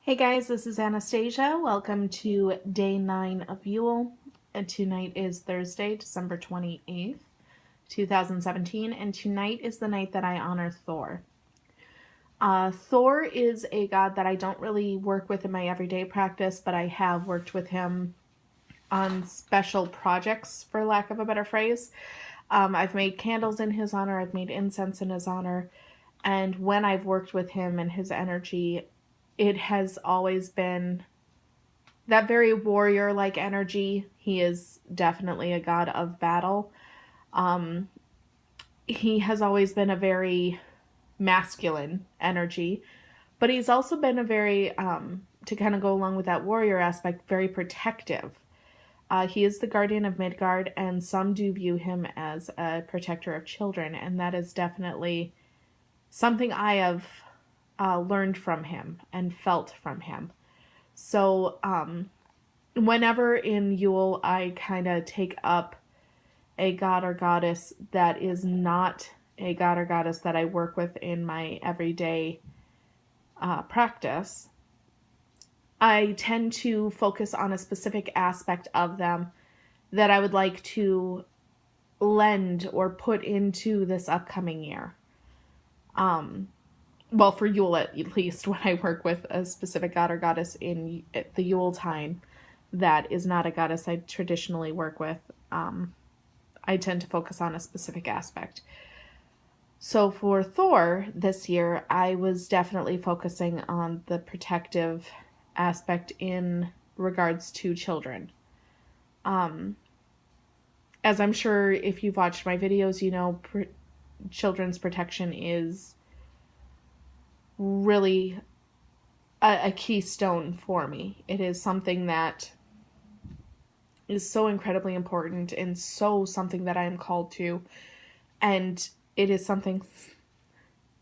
Hey guys, this is Anastasia. Welcome to day 9 of Yule. And tonight is Thursday, December 28th, 2017, and tonight is the night that I honor Thor. Thor is a god that I don't really work with in my everyday practice, but I have worked with him on special projects, for lack of a better phrase. I've made candles in his honor, I've made incense in his honor, and when I've worked with him and his energy, it has always been that very warrior-like energy. He is definitely a god of battle. He has always been a very masculine energy, but he's also been a very, to kind of go along with that warrior aspect, very protective. He is the guardian of Midgard, and some do view him as a protector of children, and that is definitely something I have learned from him and felt from him. So whenever in Yule I kind of take up a god or goddess that is not a god or goddess that I work with in my everyday practice, I tend to focus on a specific aspect of them that I would like to lend or put into this upcoming year. Well, for Yule at least, when I work with a specific god or goddess in the Yule time that is not a goddess I traditionally work with, I tend to focus on a specific aspect. So for Thor this year, I was definitely focusing on the protective aspect in regards to children. As I'm sure if you've watched my videos, you know, children's protection is really a keystone for me. It is something that is so incredibly important and so something that I am called to. And it is something,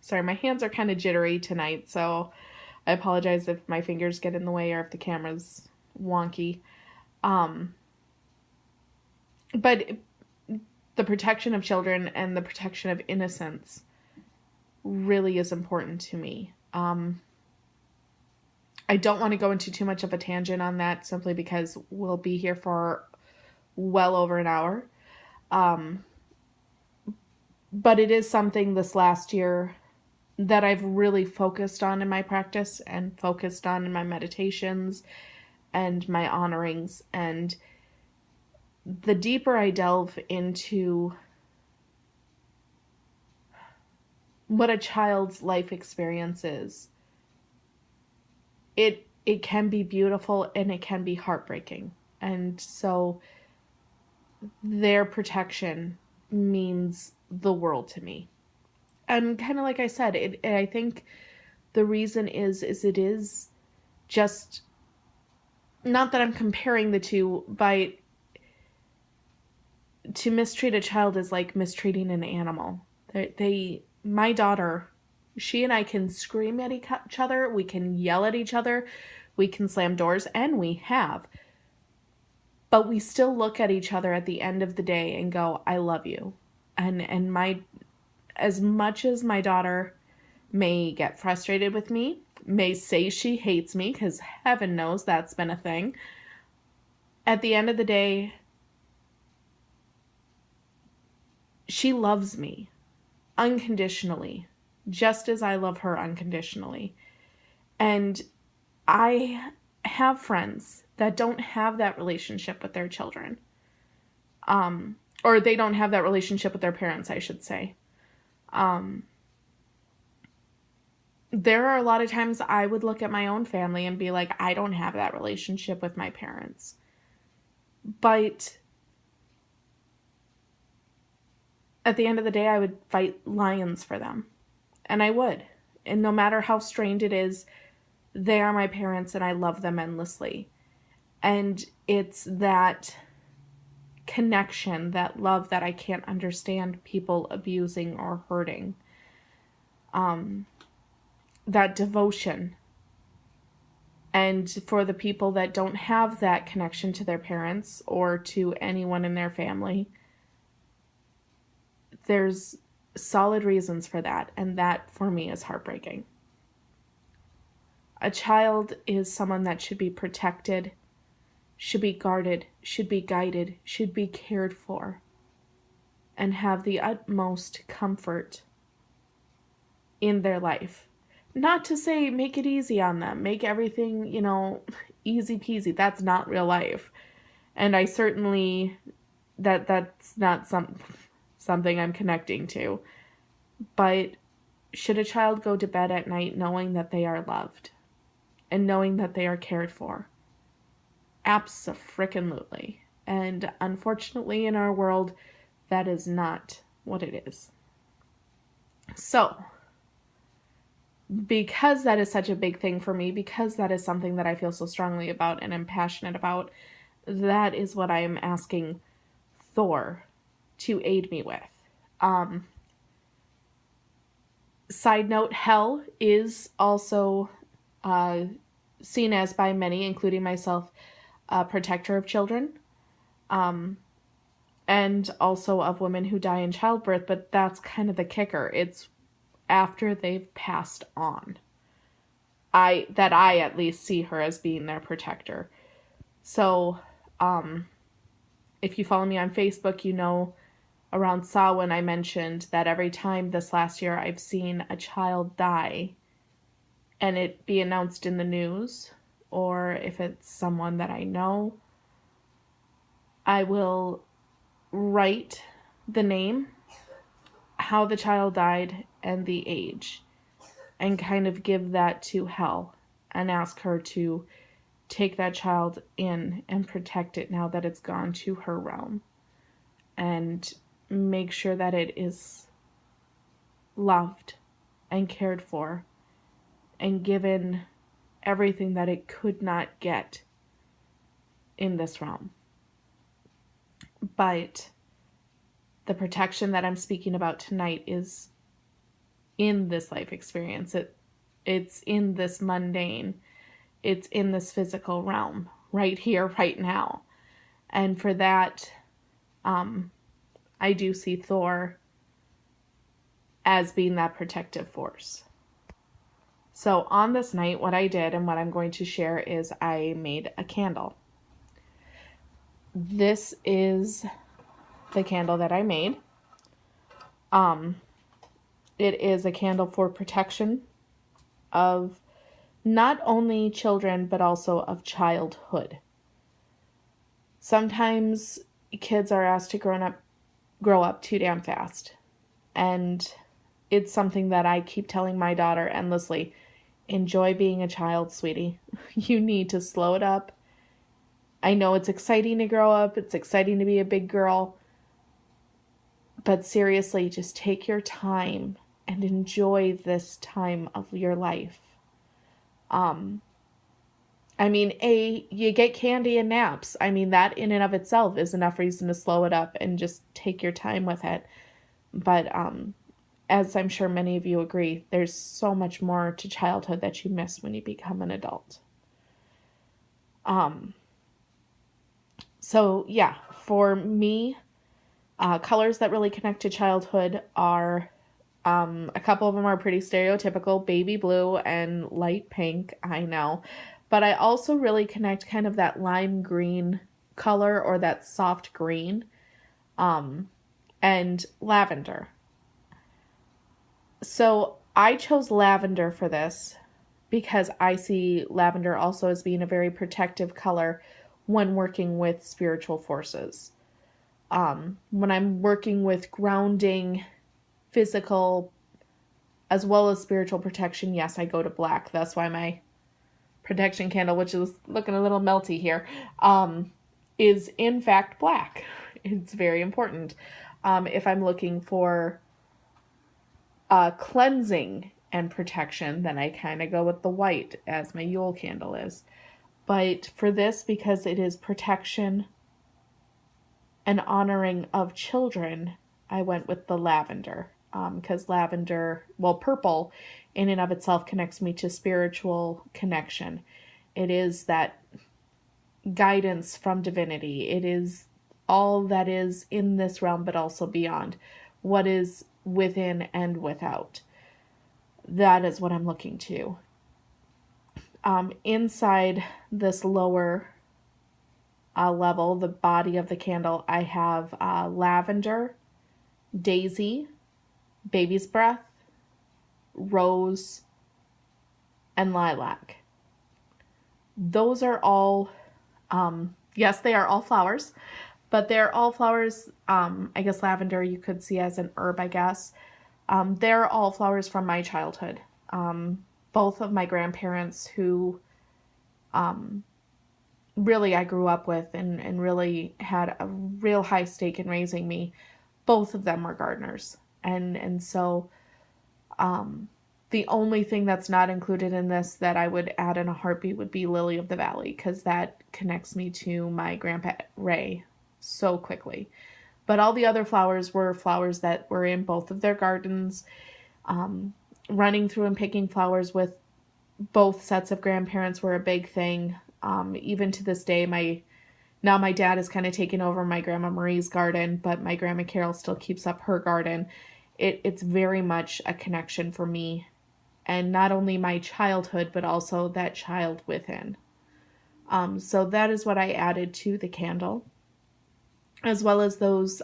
sorry, my hands are kind of jittery tonight, so I apologize if my fingers get in the way or if the camera's wonky. But the protection of children and the protection of innocence really is important to me. I don't want to go into too much of a tangent on that simply because we'll be here for well over an hour. But it is something this last year that I've really focused on in my practice and focused on in my meditations and my honorings. And the deeper I delve into what a child's life experience is, it can be beautiful and it can be heartbreaking. And so their protection means the world to me. And kind of like I said, I think the reason is it is just, not that I'm comparing the two, but to mistreat a child is like mistreating an animal. My daughter, she and I can scream at each other, we can yell at each other, we can slam doors, and we have. But we still look at each other at the end of the day and go, I love you. And as much as my daughter may get frustrated with me, may say she hates me, because heaven knows that's been a thing, at the end of the day, she loves me unconditionally, just as I love her unconditionally. And I have friends that don't have that relationship with their children. Or they don't have that relationship with their parents, I should say. There are a lot of times I would look at my own family and be like, I don't have that relationship with my parents. But at the end of the day, I would fight lions for them. And I would. And no matter how strained it is, they are my parents and I love them endlessly. And it's that connection, that love that I can't understand people abusing or hurting. That devotion. And for the people that don't have that connection to their parents or to anyone in their family, there's solid reasons for that, and that for me is heartbreaking. A child is someone that should be protected, should be guarded, should be guided, should be cared for, and have the utmost comfort in their life. Not to say make it easy on them, make everything, easy peasy. That's not real life. And I certainly, that's not something I'm connecting to. But should a child go to bed at night knowing that they are loved and knowing that they are cared for? Abso-frickin-lutely. And unfortunately in our world, that is not what it is. So, because that is such a big thing for me, because that is something that I feel so strongly about and am passionate about, that is what I am asking Thor to aid me with. Side note, hell is also seen as by many, including myself, a protector of children, and also of women who die in childbirth, but that's kind of the kicker. It's after they've passed on. I at least see her as being their protector. So, if you follow me on Facebook, around Samhain I mentioned that every time this last year I've seen a child die and it be announced in the news, or if it's someone that I know, I will write the name, how the child died, and the age, and kind of give that to Hel and ask her to take that child in and protect it now that it's gone to her realm, and make sure that it is loved and cared for and given everything that it could not get in this realm. But the protection that I'm speaking about tonight is in this life experience. It's in this mundane. It's in this physical realm, right here, right now. And for that, I do see Thor as being that protective force. So on this night, what I did and what I'm going to share is I made a candle. This is the candle that I made. It is a candle for protection of not only children, but also of childhood. Sometimes kids are asked to grow up too damn fast. And it's something that I keep telling my daughter endlessly. Enjoy being a child, sweetie. You need to slow it up. I know it's exciting to grow up. It's exciting to be a big girl. But seriously, just take your time and enjoy this time of your life. You get candy and naps. That in and of itself is enough reason to slow it up and just take your time with it. But as I'm sure many of you agree, there's so much more to childhood that you miss when you become an adult. So yeah, for me, colors that really connect to childhood are, a couple of them are pretty stereotypical, baby blue and light pink, I know. But I also really connect kind of that lime green color, or that soft green, and lavender. So I chose lavender for this because I see lavender also as being a very protective color when working with spiritual forces. When I'm working with grounding, physical, as well as spiritual protection, yes, I go to black. That's why my protection candle, which is looking a little melty here, is in fact black. It's very important. If I'm looking for cleansing and protection, then I kind of go with the white, as my Yule candle is. But for this, because it is protection and honoring of children, I went with the lavender. Because lavender, purple in and of itself connects me to spiritual connection. It is that guidance from divinity. It is all that is in this realm, but also beyond. What is within and without. That is what I'm looking to. Inside this lower level, the body of the candle, I have lavender, daisy, baby's breath, rose, and lilac. Those are all, yes, they are all flowers, but they're all flowers. I guess lavender you could see as an herb, I guess. They're all flowers from my childhood. Both of my grandparents who really I grew up with and really had a real high stake in raising me, both of them were gardeners. And so the only thing that's not included in this that I would add in a heartbeat would be Lily of the Valley, because that connects me to my grandpa Ray so quickly. But all the other flowers were flowers that were in both of their gardens. Running through and picking flowers with both sets of grandparents were a big thing. Even to this day, my dad is kind of taking over my Grandma Marie's garden, but my Grandma Carol still keeps up her garden. It's very much a connection for me, and not only my childhood, but also that child within. So that is what I added to the candle, as well as those,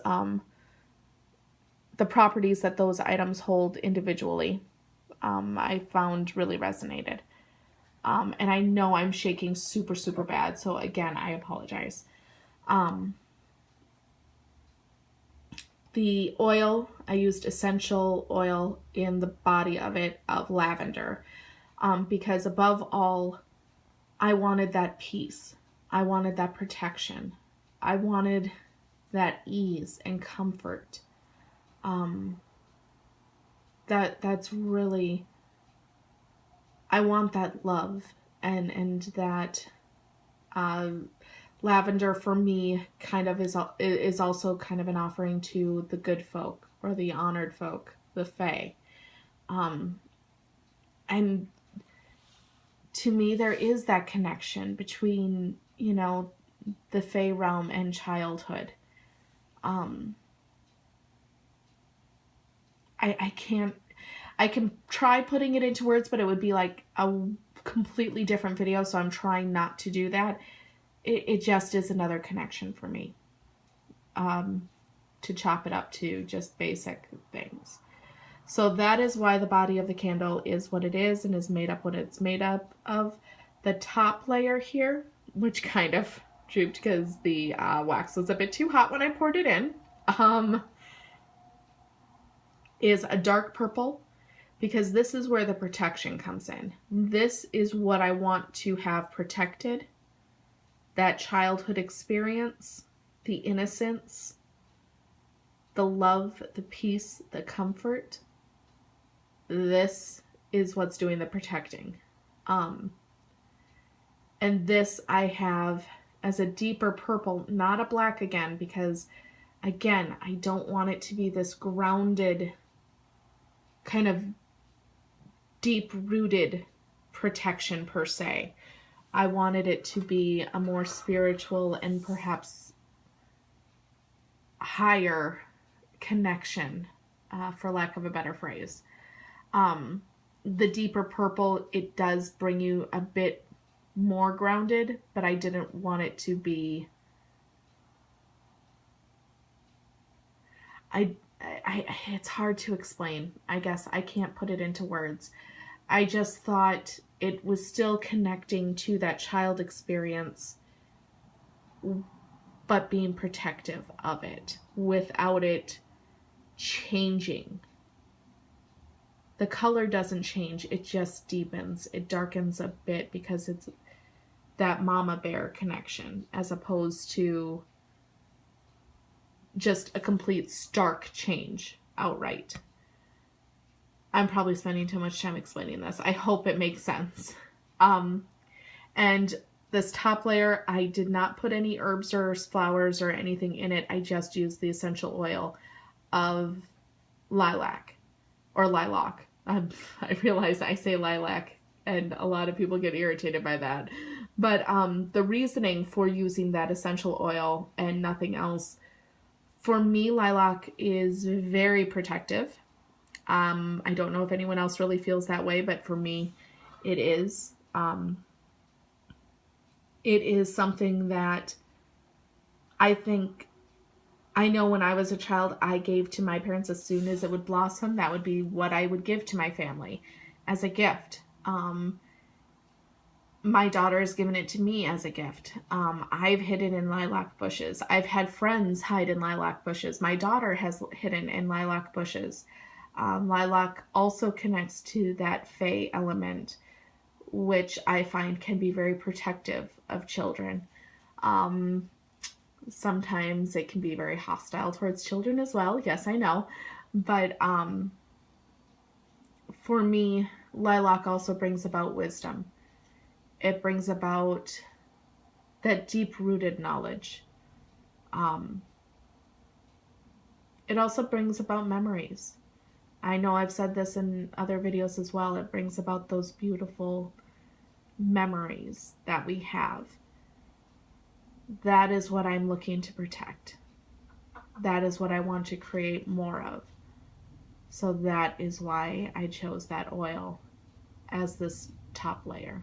the properties that those items hold individually, I found really resonated. And I know I'm shaking super, super bad. So again, I apologize. The oil, I used essential oil in the body of it of lavender, because above all, I wanted that peace. I wanted that protection. I wanted that ease and comfort. That's really, I want that love and that lavender for me kind of is also kind of an offering to the good folk or the honored folk, the fae. And to me, there is that connection between, the fae realm and childhood. I can try putting it into words, but it would be like a completely different video, so I'm trying not to do that. It just is another connection for me, to chop it up to just basic things. So that is why the body of the candle is what it is and is made up what it's made up of. The top layer here, which kind of drooped because the wax was a bit too hot when I poured it in, is a dark purple, because this is where the protection comes in. This is what I want to have protected. That childhood experience, the innocence, the love, the peace, the comfort. This is what's doing the protecting. And this I have as a deeper purple, not a black again, because again, I don't want it to be this grounded, kind of deep-rooted protection per se. I wanted it to be a more spiritual and perhaps higher connection, for lack of a better phrase. The deeper purple, it does bring you a bit more grounded, but I didn't want it to be... it's hard to explain. I guess I can't put it into words. I just thought it was still connecting to that child experience, but being protective of it without it changing. The color doesn't change. It just deepens. It darkens a bit because it's that mama bear connection as opposed to just a complete stark change outright. I'm probably spending too much time explaining this. I hope it makes sense. And this top layer, I did not put any herbs or flowers or anything in it. I just used the essential oil of lilac or lilac. I realize I say lilac and a lot of people get irritated by that. But the reasoning for using that essential oil and nothing else, for me, lilac is very protective. I don't know if anyone else really feels that way, but for me, it is. It is something that I know when I was a child, I gave to my parents as soon as it would blossom. That would be what I would give to my family as a gift. My daughter has given it to me as a gift. I've hidden in lilac bushes. I've had friends hide in lilac bushes. My daughter has hidden in lilac bushes. Lilac also connects to that fae element, which I find can be very protective of children. Sometimes it can be very hostile towards children as well. Yes, I know. But for me, lilac also brings about wisdom. It brings about that deep-rooted knowledge. It also brings about memories. I know I've said this in other videos as well. It brings about those beautiful memories that we have. That is what I'm looking to protect. That is what I want to create more of. So that is why I chose that oil as this top layer.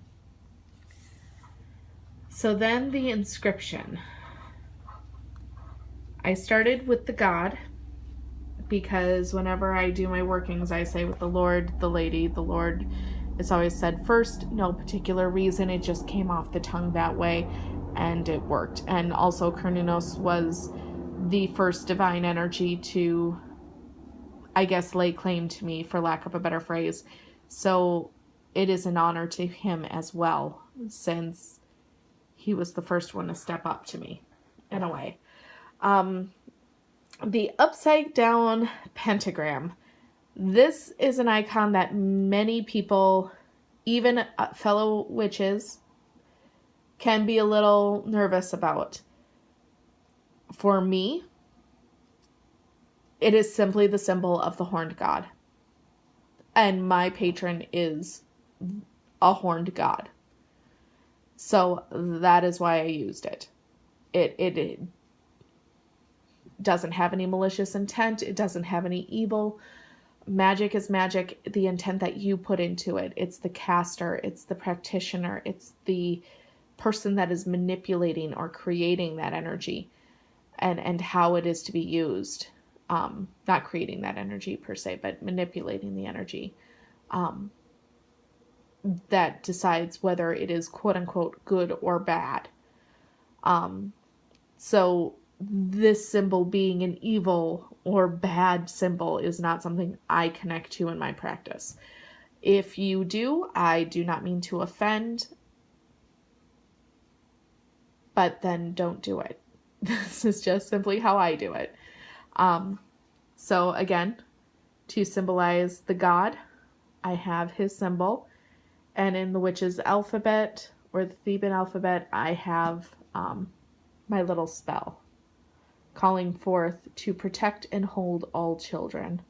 So then the inscription. I started with the God, because whenever I do my workings, I say with the Lord, the Lady, the Lord is always said first. No particular reason. It just came off the tongue that way, and it worked. And also Cernunnos was the first divine energy to, I guess, lay claim to me, for lack of a better phrase. So it is an honor to him as well, since he was the first one to step up to me, in a way. The upside down pentagram. This is an icon that many people, even fellow witches, can be a little nervous about. For me, it is simply the symbol of the horned god. And my patron is a horned god. So that is why I used it. It doesn't have any malicious intent. It doesn't have any evil. Magic is magic. The intent that you put into it. It's the caster. It's the practitioner. It's the person that is manipulating or creating that energy, and how it is to be used. Not creating that energy per se, but manipulating the energy. That decides whether it is quote unquote good or bad. So this symbol being an evil or bad symbol is not something I connect to in my practice. If you do, I do not mean to offend, but then don't do it. This is just simply how I do it. So again, to symbolize the god, I have his symbol. And in the witch's alphabet, or the Theban alphabet, I have my little spell, calling forth to protect and hold all children.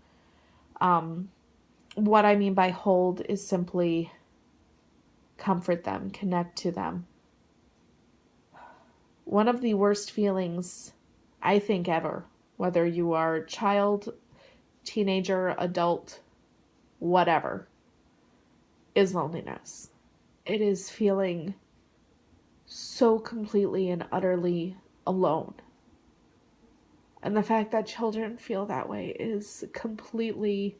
What I mean by hold is simply comfort them, connect to them. One of the worst feelings, I think, ever, whether you are child, teenager, adult, whatever, is loneliness. It is feeling so completely and utterly alone. And the fact that children feel that way is completely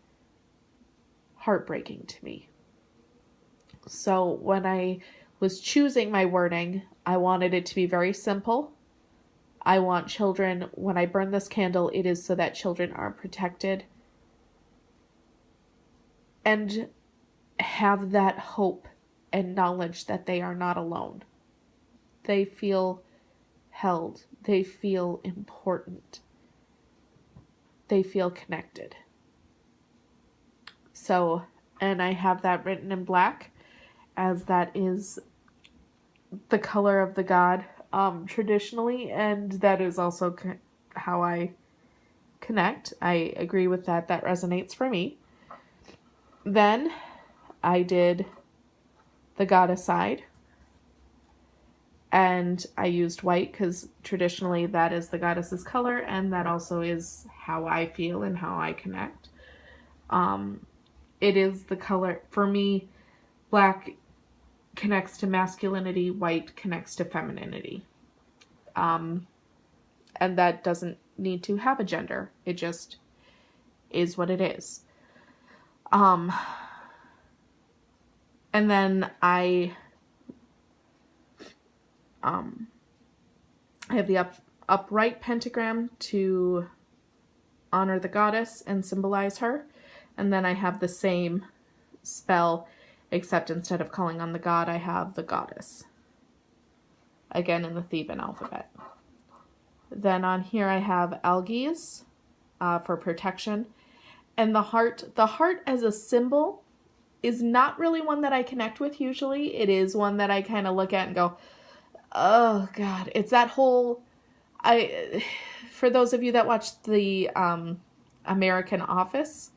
heartbreaking to me. So when I was choosing my wording, I wanted it to be very simple. I want children, when I burn this candle, it is so that children are protected and have that hope and knowledge that they are not alone. They feel held. They feel important. They feel connected. So, and I have that written in black, as that is the color of the god traditionally, and that is also how I connect. I agree with that. That resonates for me. Then I did the goddess side, and I used white because traditionally that is the goddess's color, and that also is how I feel and how I connect. It is the color, for me, black connects to masculinity, white connects to femininity. And that doesn't need to have a gender. It just is what it is. And then I have the upright pentagram to honor the goddess and symbolize her. And then I have the same spell, except instead of calling on the god, I have the goddess. Again, in the Theban alphabet. Then on here I have algaes for protection. And the heart as a symbol is not really one that I connect with usually. It is one that I kind of look at and go, oh God. It's that whole, for those of you that watched the American Office,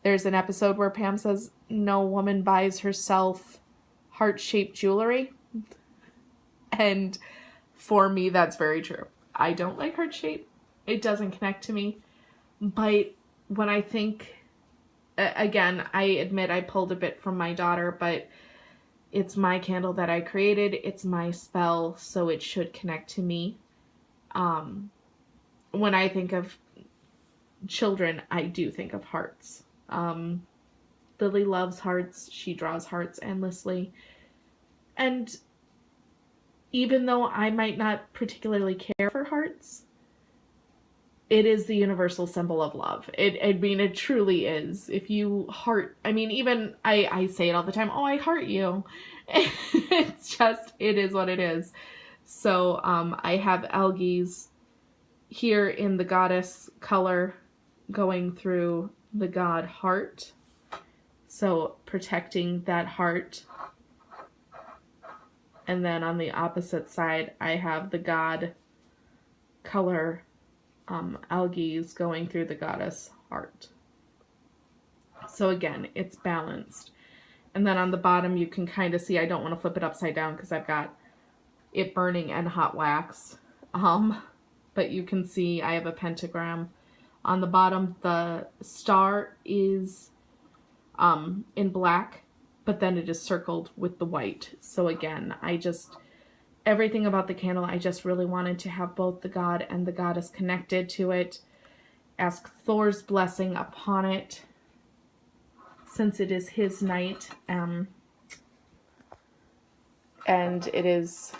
there's an episode where Pam says, no woman buys herself heart-shaped jewelry. And for me, that's very true. I don't like heart shape. It doesn't connect to me. But when I think, again, I admit I pulled a bit from my daughter, but it's my candle that I created. It's my spell, so it should connect to me. When I think of children, I do think of hearts. Lily loves hearts. She draws hearts endlessly. And even though I might not particularly care for hearts, it is the universal symbol of love. It truly is. If you heart, even I say it all the time, oh, I heart you. It's just, it is what it is. So I have algaes here in the goddess color going through the god heart. So protecting that heart. And then on the opposite side, I have the god color algaes going through the goddess heart. So again, it's balanced. And then on the bottom, you can kind of see, I don't want to flip it upside down because I've got it burning and hot wax. But you can see I have a pentagram. On the bottom, the star is in black, but then it is circled with the white. So again, everything about the candle, I just really wanted to have both the god and the goddess connected to it. Ask Thor's blessing upon it, since it is his night, and it is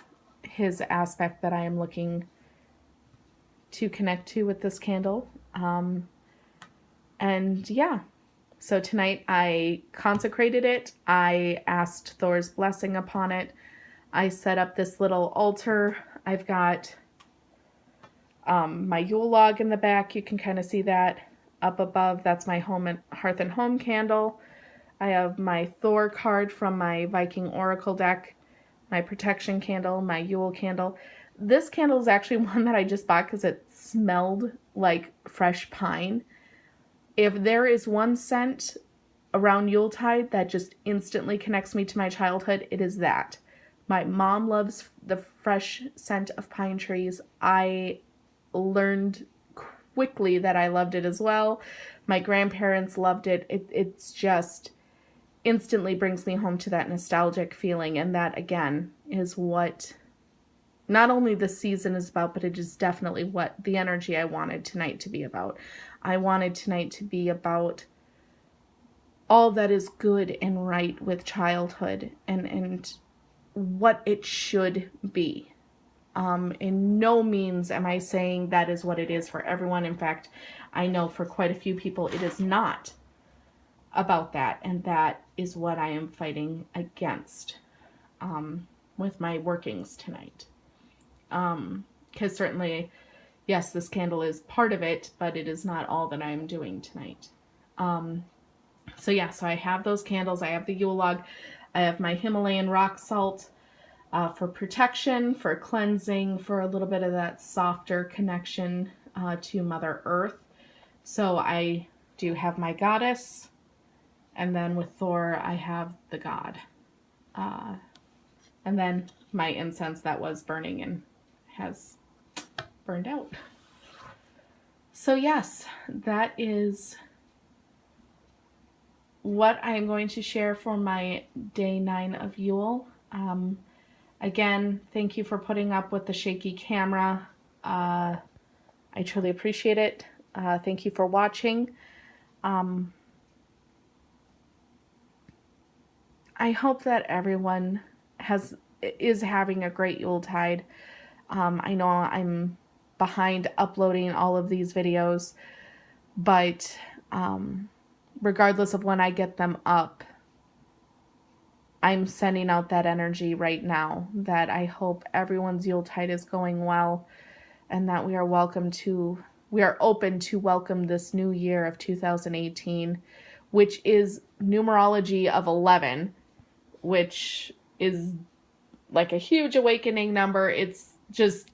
his aspect that I am looking to connect to with this candle. And yeah, so tonight I consecrated it. I asked Thor's blessing upon it. I set up this little altar. I've got my Yule log in the back. You can kind of see that up above. That's my hearth and home candle. I have my Thor card from my Viking Oracle deck, my protection candle, my Yule candle. This candle is actually one that I just bought because it smelled like fresh pine. If there is one scent around Yuletide that just instantly connects me to my childhood, it is that. My mom loves the fresh scent of pine trees. I learned quickly that I loved it as well. My grandparents loved it. It's just instantly brings me home to that nostalgic feeling. And that, again, is what not only the season is about, but it is definitely what the energy I wanted tonight to be about. I wanted tonight to be about all that is good and right with childhood and what it should be. In no means am I saying that is what it is for everyone. In fact, I know for quite a few people it is not about that, and that is what I am fighting against with my workings tonight. Because certainly, yes, this candle is part of it, but it is not all that I am doing tonight. So I have those candles. I have the Yule log. I have my Himalayan rock salt for protection, for cleansing, for a little bit of that softer connection to Mother Earth. So I do have my goddess, and then with Thor, I have the god. And then my incense that was burning and has burned out. So yes, that is what I am going to share for my day 9 of Yule. Again, thank you for putting up with the shaky camera. I truly appreciate it. Thank you for watching. I hope that everyone is having a great Yuletide. I know I'm behind uploading all of these videos, but regardless of when I get them up, I'm sending out that energy right now that I hope everyone's Yuletide is going well, and that we are open to welcome this new year of 2018, which is numerology of 11, which is like a huge awakening number. It's just,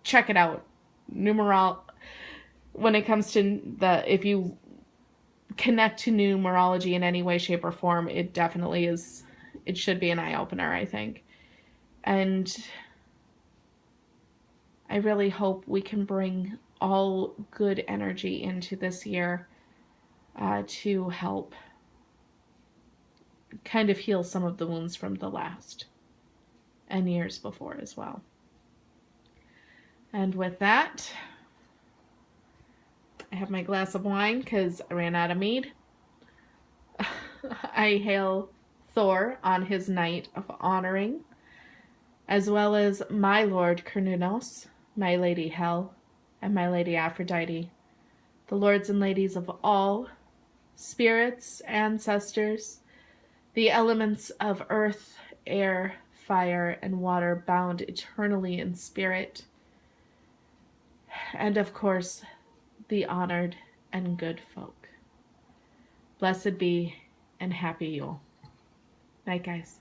check it out. When it comes to if you connect to numerology in any way, shape, or form, it definitely is, it should be an eye-opener, I think. And I really hope we can bring all good energy into this year to help kind of heal some of the wounds from the last and years before as well. And with that, I have my glass of wine because I ran out of mead. I hail Thor on his night of honoring, as well as my Lord Cernunnos, my Lady Hel, and my Lady Aphrodite, the lords and ladies of all, spirits, ancestors, the elements of earth, air, fire, and water bound eternally in spirit, and of course, the honored and good folk. Blessed be and happy Yule. Night, guys.